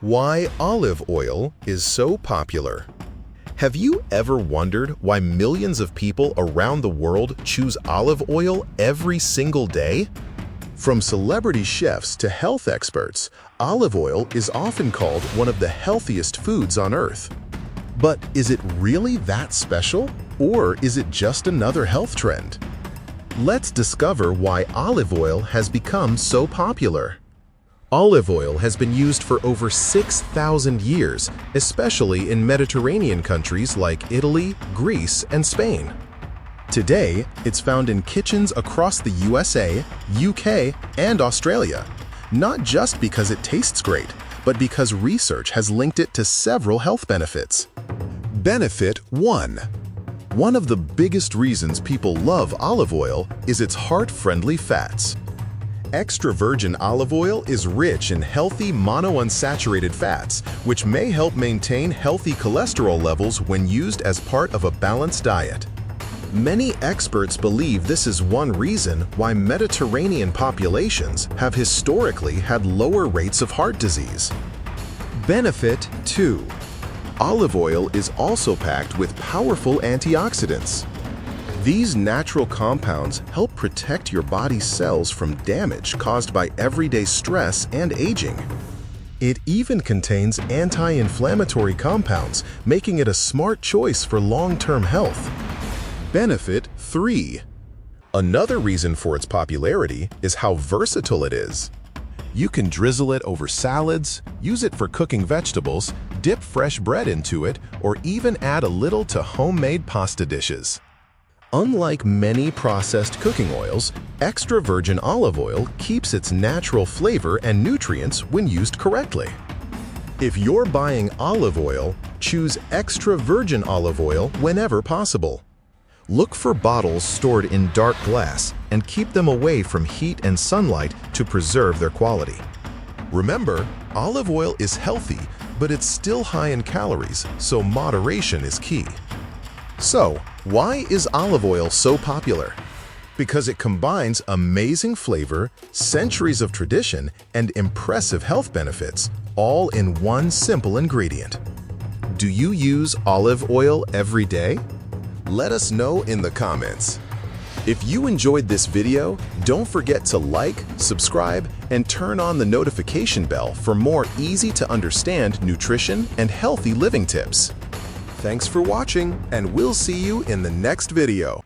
Why olive oil is so popular. Have you ever wondered why millions of people around the world choose olive oil every single day? From celebrity chefs to health experts, olive oil is often called one of the healthiest foods on earth. But is it really that special? Or is it just another health trend? Let's discover why olive oil has become so popular. Olive oil has been used for over 6,000 years, especially in Mediterranean countries like Italy, Greece, and Spain. Today, it's found in kitchens across the USA, UK, and Australia, not just because it tastes great, but because research has linked it to several health benefits. Benefit 1. One of the biggest reasons people love olive oil is its heart-friendly fats. Extra virgin olive oil is rich in healthy monounsaturated fats, which may help maintain healthy cholesterol levels when used as part of a balanced diet. Many experts believe this is one reason why Mediterranean populations have historically had lower rates of heart disease. Benefit 2. Olive oil is also packed with powerful antioxidants. These natural compounds help protect your body's cells from damage caused by everyday stress and aging. It even contains anti-inflammatory compounds, making it a smart choice for long-term health. Benefit 3. Another reason for its popularity is how versatile it is. You can drizzle it over salads, use it for cooking vegetables, dip fresh bread into it, or even add a little to homemade pasta dishes. Unlike many processed cooking oils, extra virgin olive oil keeps its natural flavor and nutrients when used correctly. If you're buying olive oil, choose extra virgin olive oil whenever possible. Look for bottles stored in dark glass and keep them away from heat and sunlight to preserve their quality. Remember, olive oil is healthy, but it's still high in calories, so moderation is key. So, why is olive oil so popular? Because it combines amazing flavor, centuries of tradition, and impressive health benefits, all in one simple ingredient. Do you use olive oil every day? Let us know in the comments. If you enjoyed this video, don't forget to like, subscribe, and turn on the notification bell for more easy-to-understand nutrition and healthy living tips. Thanks for watching, and we'll see you in the next video.